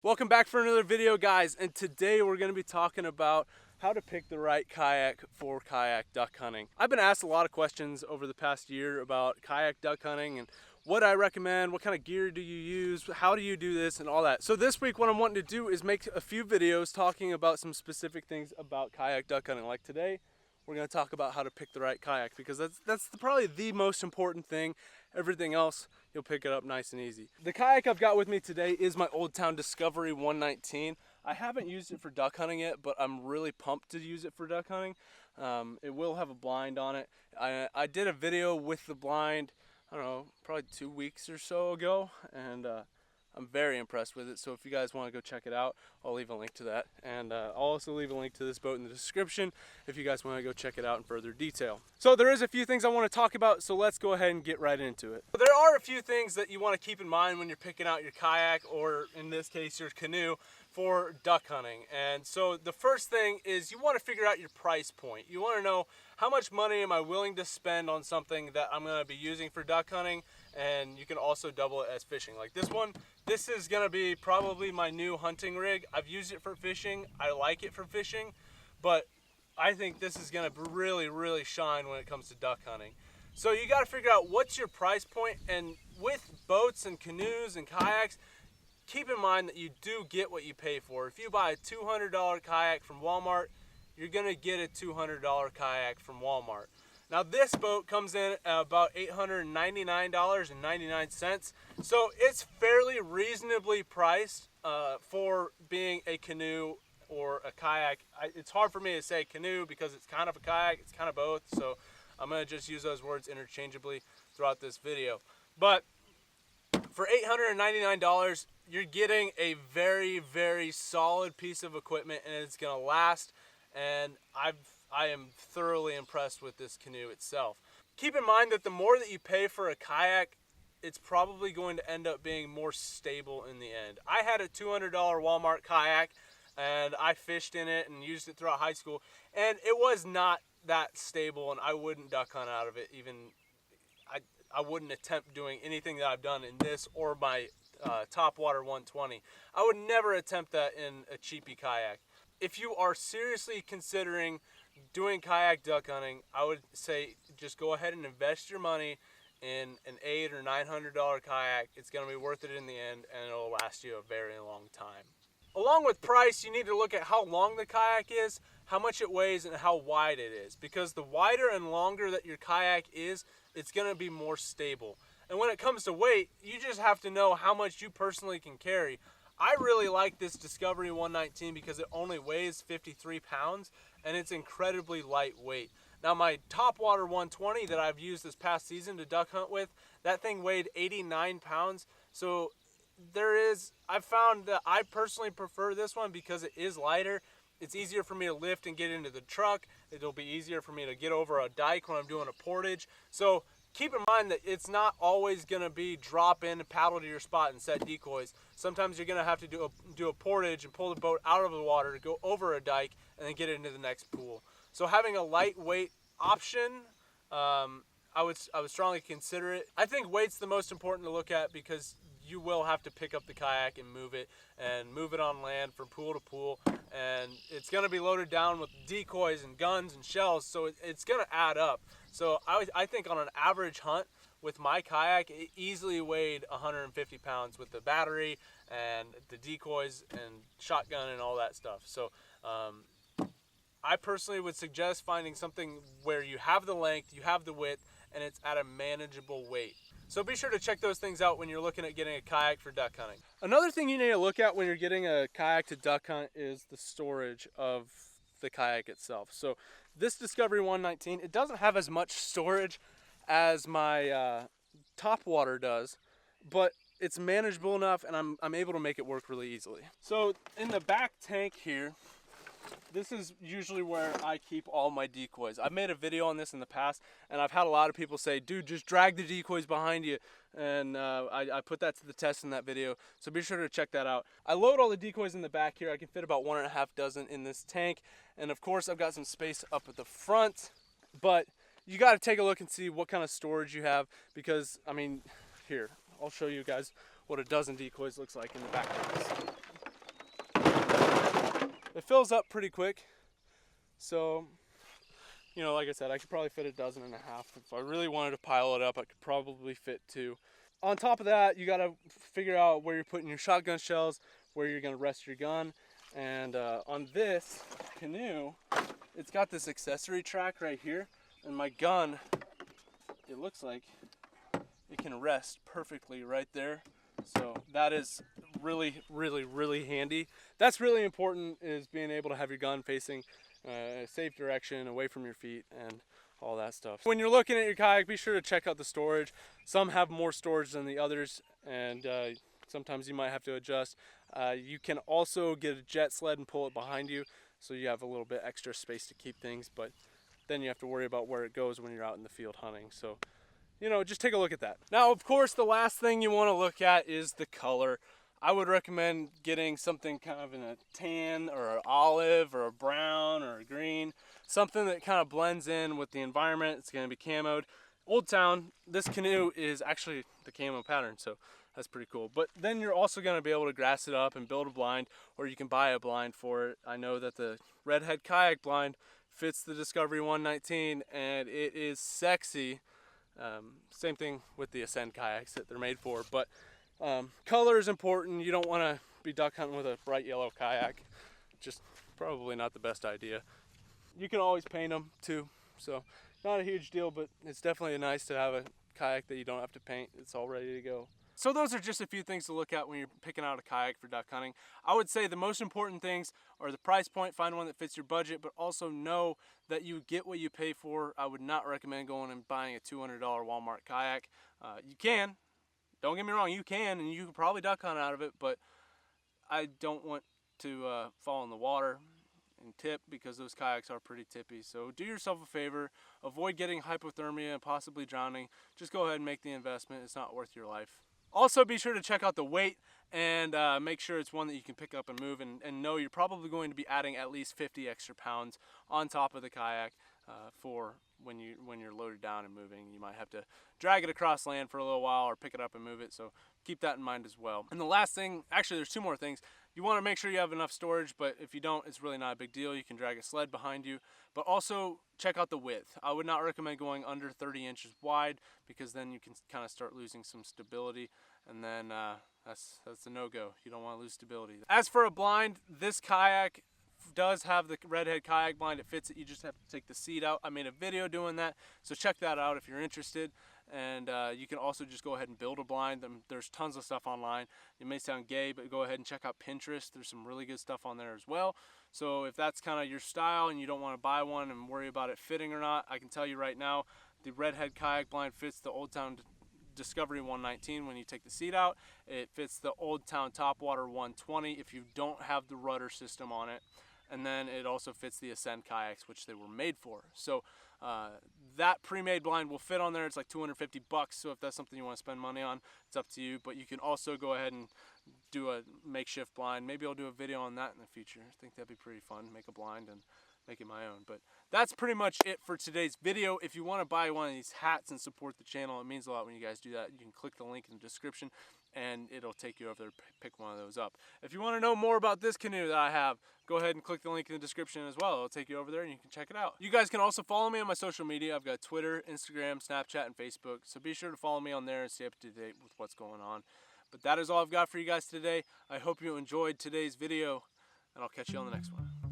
Welcome back for another video, guys, and today we're going to be talking about how to pick the right kayak for kayak duck hunting. I've been asked a lot of questions over the past year about kayak duck hunting and what I recommend, what kind of gear do you use, how do you do this, and all that. So this week what I'm wanting to do is make a few videos talking about some specific things about kayak duck hunting. Like today, we're going to talk about how to pick the right kayak, because that's probably the most important thing. Everything else, you'll pick it up nice and easy. The kayak I've got with me today is my Old Town Discovery 119. I haven't used it for duck hunting yet, but I'm really pumped to use it for duck hunting. It will have a blind on it. I did a video with the blind, I don't know, probably 2 weeks or so ago, and I'm very impressed with it. So if you guys want to go check it out, I'll leave a link to that. And I'll also leave a link to this boat in the description if you guys want to go check it out in further detail. So there is a few things I want to talk about, so let's go ahead and get right into it. There are a few things that you want to keep in mind when you're picking out your kayak, or in this case your canoe, for duck hunting. And so the first thing is you want to figure out your price point. You want to know, how much money am I willing to spend on something that I'm going to be using for duck hunting, and you can also double it as fishing. Like this one, this is going to be probably my new hunting rig. I've used it for fishing. I like it for fishing, but I think this is going to really shine when it comes to duck hunting. So you got to figure out what's your price point, and with boats and canoes and kayaks, keep in mind that you do get what you pay for. If you buy a $200 kayak from Walmart, you're going to get a $200 kayak from Walmart. Now this boat comes in at about $899.99, so it's fairly reasonably priced for being a canoe or a kayak. It's hard for me to say canoe because it's kind of a kayak, it's kind of both, so I'm going to just use those words interchangeably throughout this video. But for $899, you're getting a very solid piece of equipment, and it's going to last, and I am thoroughly impressed with this canoe itself. Keep in mind that the more that you pay for a kayak, it's probably going to end up being more stable in the end. I had a $200 Walmart kayak, and I fished in it and used it throughout high school, and it was not that stable, and I wouldn't duck hunt out of it. Even I wouldn't attempt doing anything that I've done in this or my Topwater 120. I would never attempt that in a cheapy kayak. If you are seriously considering doing kayak duck hunting, I would say just go ahead and invest your money in an $800 or $900 kayak. It's going to be worth it in the end, and it'll last you a very long time. Along with price, you need to look at how long the kayak is, how much it weighs, and how wide it is. Because the wider and longer that your kayak is, it's going to be more stable. And when it comes to weight, you just have to know how much you personally can carry. I really like this Discovery 119 because it only weighs 53 pounds, and it's incredibly lightweight. Now my Topwater 120 that I've used this past season to duck hunt with, that thing weighed 89 pounds. So I've found that I personally prefer this one because it is lighter. It's easier for me to lift and get into the truck. It'll be easier for me to get over a dike when I'm doing a portage. So keep in mind that it's not always going to be drop in and paddle to your spot and set decoys. Sometimes you're going to have to do a portage and pull the boat out of the water to go over a dike and then get into the next pool. So having a lightweight option, I would strongly consider it. I think weight's the most important to look at because you will have to pick up the kayak and move it on land from pool to pool, and it's going to be loaded down with decoys and guns and shells, so it's going to add up. So I think on an average hunt with my kayak, it easily weighed 150 pounds with the battery and the decoys and shotgun and all that stuff. So I personally would suggest finding something where you have the length, you have the width, and it's at a manageable weight. So be sure to check those things out when you're looking at getting a kayak for duck hunting. Another thing you need to look at when you're getting a kayak to duck hunt is the storage of the kayak itself. So this Discovery 119, it doesn't have as much storage as my Topwater does, but it's manageable enough, and I'm able to make it work really easily. So in the back tank here, this is usually where I keep all my decoys. I've made a video on this in the past, and I've had a lot of people say, dude, just drag the decoys behind you. And I put that to the test in that video, so be sure to check that out. I load all the decoys in the back here. I can fit about 1.5 dozen in this tank. And of course, I've got some space up at the front, but you got to take a look and see what kind of storage you have, because, I mean, here, I'll show you guys what a dozen decoys looks like in the back of this. fills up pretty quick. So, you know, like I said, I could probably fit 1.5 dozens. If I really wanted to pile it up, I could probably fit 2. On top of that, you gotta figure out where you're putting your shotgun shells, where you're gonna rest your gun. And on this canoe, it's got this accessory track right here, and my gun, it looks like it can rest perfectly right there. So that is really, really, really handy. That's really important, is being able to have your gun facing a safe direction, away from your feet, and all that stuff. When you're looking at your kayak, be sure to check out the storage. Some have more storage than the others, and sometimes you might have to adjust. You can also get a jet sled and pull it behind you, so you have a little bit extra space to keep things, but then you have to worry about where it goes when you're out in the field hunting. So, you know, just take a look at that. Now, of course, the last thing you want to look at is the color. I would recommend getting something kind of in a tan or an olive or a brown or a green, something that kind of blends in with the environment. It's going to be camoed. Old Town, this canoe is actually the camo pattern, so that's pretty cool. But then you're also going to be able to grass it up and build a blind, or you can buy a blind for it. I know that the Redhead Kayak blind fits the Discovery 119, and it is sexy. Same thing with the Ascend kayaks that they're made for, but color is important. You don't want to be duck hunting with a bright yellow kayak. Just probably not the best idea. You can always paint them too, so not a huge deal, but it's definitely nice to have a kayak that you don't have to paint. It's all ready to go. So those are just a few things to look at when you're picking out a kayak for duck hunting. I would say the most important things are the price point, find one that fits your budget, but also know that you get what you pay for. I would not recommend going and buying a $200 Walmart kayak. You can, don't get me wrong, you can, and you can probably duck hunt out of it, but I don't want to fall in the water and tip, because those kayaks are pretty tippy. So do yourself a favor, avoid getting hypothermia and possibly drowning. Just go ahead and make the investment. It's not worth your life. Also, be sure to check out the weight and make sure it's one that you can pick up and move, and know you're probably going to be adding at least 50 extra pounds on top of the kayak for when you're loaded down and moving. You might have to drag it across land for a little while or pick it up and move it, so keep that in mind as well. And the last thing, actually there's 2 more things. You want to make sure you have enough storage, but if you don't, it's really not a big deal. You can drag a sled behind you, but also check out the width. I would not recommend going under 30 inches wide, because then you can kind of start losing some stability, and then that's a no-go. You don't want to lose stability. As for a blind, this kayak does have the Redhead Kayak blind. It fits it. You just have to take the seat out. I made a video doing that, so check that out if you're interested. And you can also just go ahead and build a blind. There's tons of stuff online. It may sound gay, but go ahead and check out Pinterest. There's some really good stuff on there as well. So if that's kind of your style and you don't want to buy one and worry about it fitting or not, I can tell you right now, the Redhead Kayak blind fits the Old Town Discovery 119 when you take the seat out. It fits the Old Town Topwater 120 if you don't have the rudder system on it. And then it also fits the Ascend kayaks, which they were made for. So that pre-made blind will fit on there. It's like $250, so if that's something you want to spend money on, it's up to you. But you can also go ahead and do a makeshift blind. Maybe I'll do a video on that in the future. I think that'd be pretty fun, make a blind and make it my own. But that's pretty much it for today's video. If you want to buy one of these hats and support the channel, it means a lot when you guys do that. You can click the link in the description and it'll take you over there to pick one of those up. If you want to know more about this canoe that I have, go ahead and click the link in the description as well. It'll take you over there and you can check it out. You guys can also follow me on my social media. I've got Twitter, Instagram, Snapchat, and Facebook. So be sure to follow me on there and stay up to date with what's going on. But that is all I've got for you guys today. I hope you enjoyed today's video, and I'll catch you on the next one.